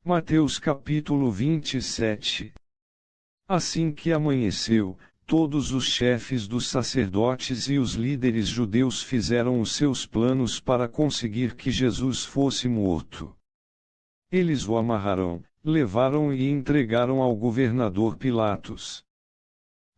Mateus capítulo 27. Assim que amanheceu, todos os chefes dos sacerdotes e os líderes judeus fizeram os seus planos para conseguir que Jesus fosse morto. Eles o amarraram, levaram e entregaram ao governador Pilatos.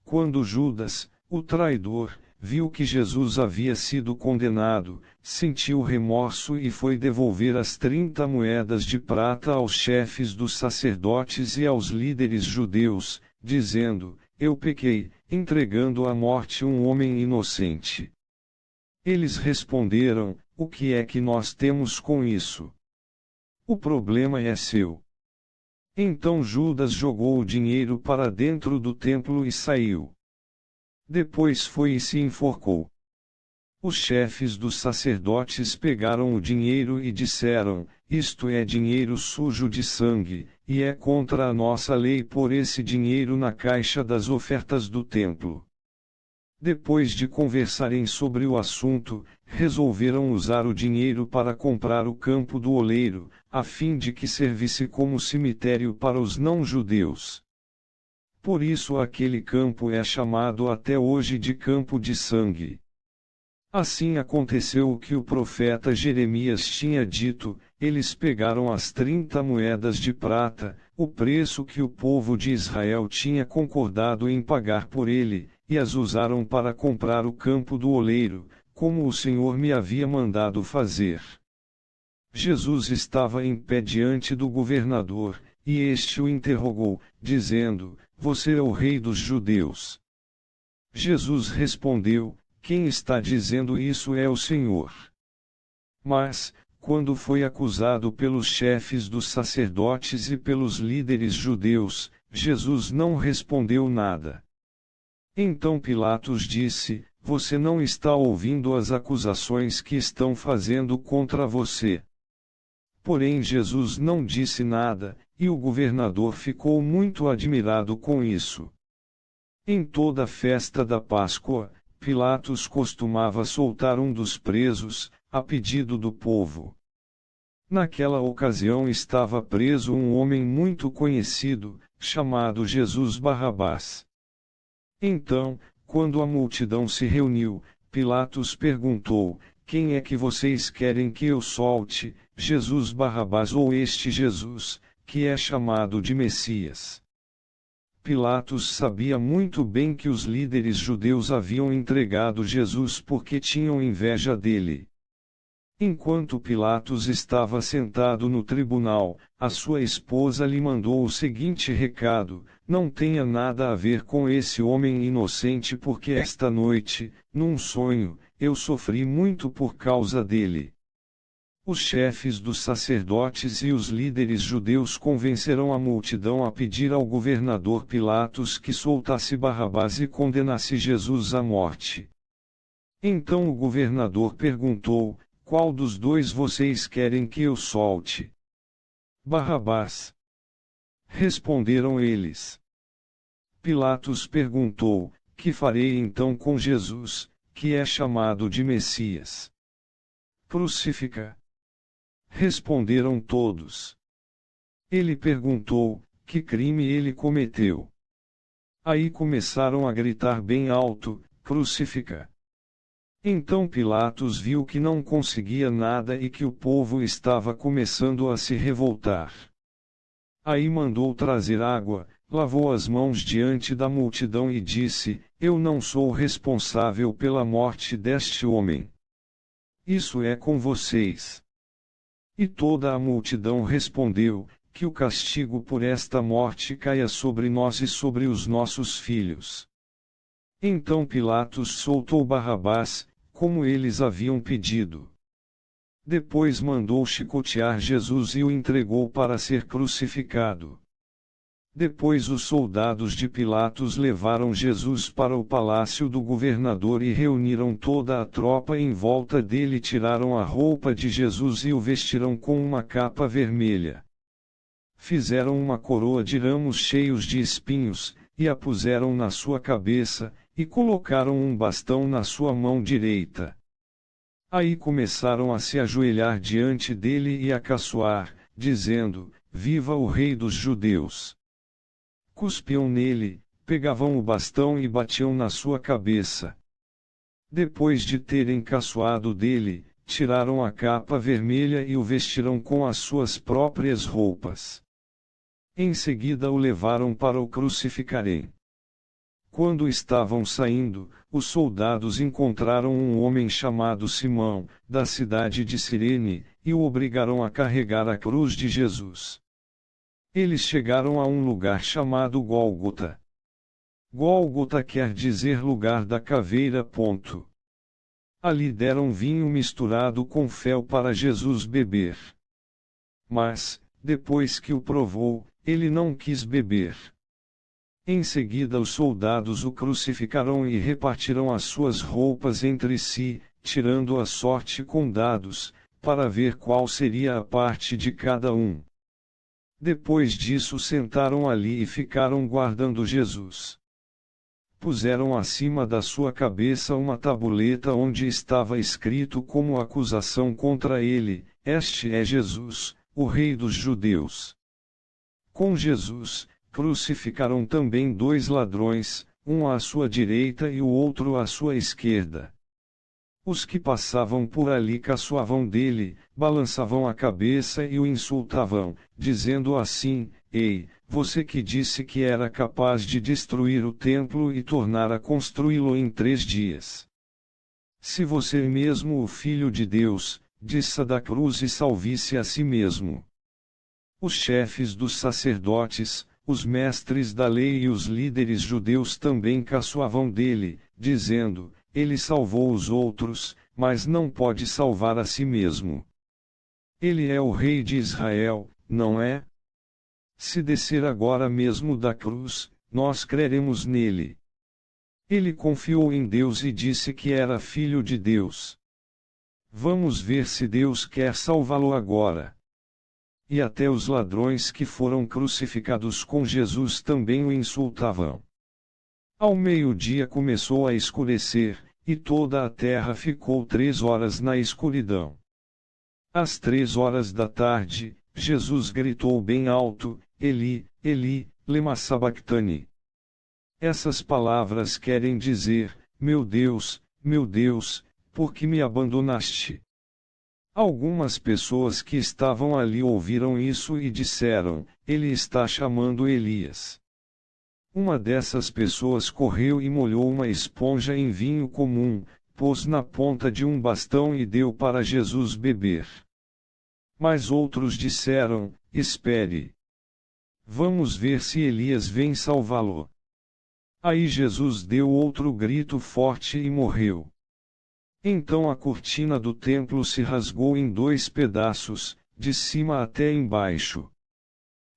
Quando Judas, o traidor, viu que Jesus havia sido condenado, sentiu remorso e foi devolver as 30 moedas de prata aos chefes dos sacerdotes e aos líderes judeus, dizendo: Eu pequei, entregando à morte um homem inocente. Eles responderam: O que é que nós temos com isso? O problema é seu. Então Judas jogou o dinheiro para dentro do templo e saiu. Depois foi e se enforcou. Os chefes dos sacerdotes pegaram o dinheiro e disseram: Isto é dinheiro sujo de sangue, e é contra a nossa lei pôr esse dinheiro na caixa das ofertas do templo. Depois de conversarem sobre o assunto, resolveram usar o dinheiro para comprar o campo do oleiro, a fim de que servisse como cemitério para os não-judeus. Por isso aquele campo é chamado até hoje de Campo de Sangue. Assim aconteceu o que o profeta Jeremias tinha dito: eles pegaram as 30 moedas de prata, o preço que o povo de Israel tinha concordado em pagar por ele, e as usaram para comprar o campo do oleiro, como o Senhor me havia mandado fazer. Jesus estava em pé diante do governador, e este o interrogou, dizendo: Você é o rei dos judeus? Jesus respondeu: Quem está dizendo isso é o Senhor. Mas, quando foi acusado pelos chefes dos sacerdotes e pelos líderes judeus, Jesus não respondeu nada. Então Pilatos disse: Você não está ouvindo as acusações que estão fazendo contra você? Porém Jesus não disse nada, e o governador ficou muito admirado com isso. Em toda a festa da Páscoa, Pilatos costumava soltar um dos presos, a pedido do povo. Naquela ocasião estava preso um homem muito conhecido, chamado Jesus Barrabás. Então, quando a multidão se reuniu, Pilatos perguntou: Quem é que vocês querem que eu solte, Jesus Barrabás ou este Jesus, que é chamado de Messias? Pilatos sabia muito bem que os líderes judeus haviam entregado Jesus porque tinham inveja dele. Enquanto Pilatos estava sentado no tribunal, a sua esposa lhe mandou o seguinte recado: Não tenha nada a ver com esse homem inocente, porque esta noite, num sonho, eu sofri muito por causa dele. Os chefes dos sacerdotes e os líderes judeus convenceram a multidão a pedir ao governador Pilatos que soltasse Barrabás e condenasse Jesus à morte. Então o governador perguntou: Qual dos dois vocês querem que eu solte? Barrabás. Responderam eles. Pilatos perguntou: Que farei então com Jesus, que é chamado de Messias? Crucifica. Responderam todos. Ele perguntou: Que crime ele cometeu? Aí começaram a gritar bem alto: Crucifica! Então Pilatos viu que não conseguia nada e que o povo estava começando a se revoltar. Aí mandou trazer água, lavou as mãos diante da multidão e disse: Eu não sou responsável pela morte deste homem. Isso é com vocês. E toda a multidão respondeu: Que o castigo por esta morte caia sobre nós e sobre os nossos filhos. Então Pilatos soltou Barrabás, como eles haviam pedido. Depois mandou chicotear Jesus e o entregou para ser crucificado. Depois os soldados de Pilatos levaram Jesus para o palácio do governador e reuniram toda a tropa em volta dele, tiraram a roupa de Jesus e o vestiram com uma capa vermelha. Fizeram uma coroa de ramos cheios de espinhos, e a puseram na sua cabeça, e colocaram um bastão na sua mão direita. Aí começaram a se ajoelhar diante dele e a caçoar: dizendo: Viva o Rei dos Judeus! Cuspiam nele, pegavam o bastão e batiam na sua cabeça. Depois de terem caçoado dele, tiraram a capa vermelha e o vestiram com as suas próprias roupas. Em seguida o levaram para o crucificarem. Quando estavam saindo, os soldados encontraram um homem chamado Simão, da cidade de Cirene, e o obrigaram a carregar a cruz de Jesus. Eles chegaram a um lugar chamado Gólgota. Gólgota quer dizer lugar da caveira. Ali deram vinho misturado com fel para Jesus beber. Mas, depois que o provou, ele não quis beber. Em seguida os soldados o crucificaram e repartiram as suas roupas entre si, tirando a sorte com dados, para ver qual seria a parte de cada um. Depois disso sentaram ali e ficaram guardando Jesus. Puseram acima da sua cabeça uma tabuleta onde estava escrito como acusação contra ele: Este é Jesus, o Rei dos Judeus. Com Jesus, crucificaram também 2 ladrões, um à sua direita e o outro à sua esquerda. Os que passavam por ali caçoavam dele, balançavam a cabeça e o insultavam, dizendo assim: Ei, você que disse que era capaz de destruir o templo e tornar a construí-lo em 3 dias. Se você é mesmo o Filho de Deus, desça da cruz e salve-se a si mesmo. Os chefes dos sacerdotes, os mestres da lei e os líderes judeus também caçoavam dele, dizendo: Ele salvou os outros, mas não pode salvar a si mesmo. Ele é o Rei de Israel, não é? Se descer agora mesmo da cruz, nós creremos nele. Ele confiou em Deus e disse que era filho de Deus. Vamos ver se Deus quer salvá-lo agora. E até os ladrões que foram crucificados com Jesus também o insultavam. Ao meio-dia começou a escurecer, e toda a terra ficou 3 horas na escuridão. Às 3 horas da tarde, Jesus gritou bem alto: Eli, Eli, lema sabactani. Essas palavras querem dizer: meu Deus, por que me abandonaste? Algumas pessoas que estavam ali ouviram isso e disseram: Ele está chamando Elias. Uma dessas pessoas correu e molhou uma esponja em vinho comum, pôs na ponta de um bastão e deu para Jesus beber. Mas outros disseram: Espere. Vamos ver se Elias vem salvá-lo. Aí Jesus deu outro grito forte e morreu. Então a cortina do templo se rasgou em 2 pedaços, de cima até embaixo.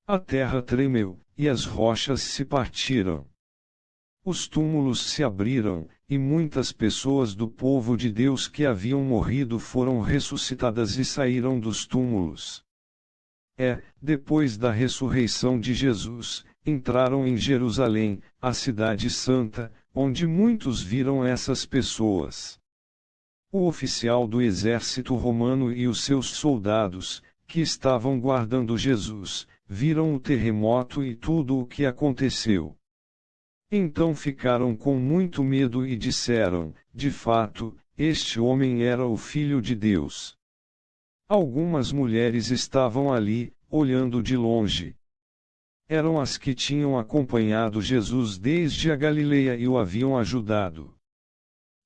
A terra tremeu, e as rochas se partiram. Os túmulos se abriram, e muitas pessoas do povo de Deus que haviam morrido foram ressuscitadas e saíram dos túmulos. Depois da ressurreição de Jesus, entraram em Jerusalém, a cidade santa, onde muitos viram essas pessoas. O oficial do exército romano e os seus soldados, que estavam guardando Jesus, viram o terremoto e tudo o que aconteceu. Então ficaram com muito medo e disseram: de fato, este homem era o Filho de Deus. Algumas mulheres estavam ali, olhando de longe. Eram as que tinham acompanhado Jesus desde a Galileia e o haviam ajudado.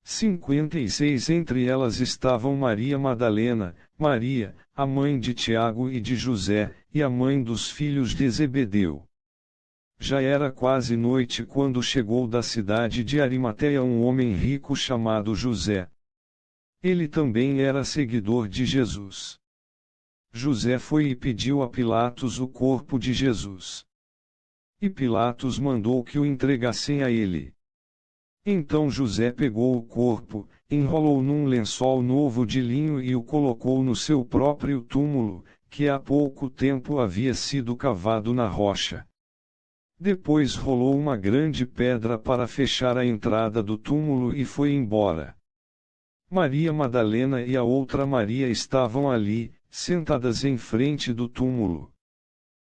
56 Entre elas estavam Maria Madalena, Maria, a mãe de Tiago e de José, e a mãe dos filhos de Zebedeu. Já era quase noite quando chegou da cidade de Arimateia um homem rico chamado José. Ele também era seguidor de Jesus. José foi e pediu a Pilatos o corpo de Jesus. E Pilatos mandou que o entregassem a ele. Então José pegou o corpo, enrolou num lençol novo de linho e o colocou no seu próprio túmulo, que há pouco tempo havia sido cavado na rocha. Depois rolou uma grande pedra para fechar a entrada do túmulo e foi embora. Maria Madalena e a outra Maria estavam ali, sentadas em frente do túmulo.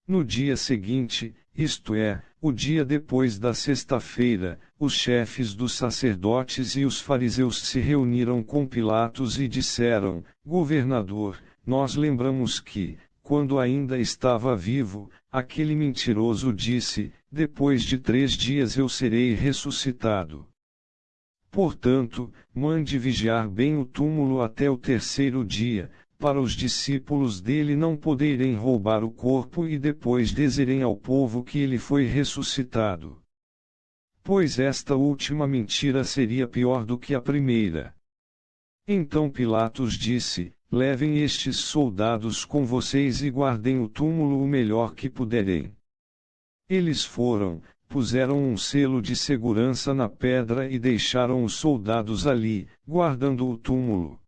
No dia seguinte, isto é, o dia depois da sexta-feira, os chefes dos sacerdotes e os fariseus se reuniram com Pilatos e disseram: Governador, nós lembramos que, quando ainda estava vivo, aquele mentiroso disse: depois de 3 dias eu serei ressuscitado. Portanto, mande vigiar bem o túmulo até o 3º dia, para os discípulos dele não poderem roubar o corpo e depois dizerem ao povo que ele foi ressuscitado. Pois esta última mentira seria pior do que a primeira. Então Pilatos disse: levem estes soldados com vocês e guardem o túmulo o melhor que puderem. Eles foram, puseram um selo de segurança na pedra e deixaram os soldados ali, guardando o túmulo.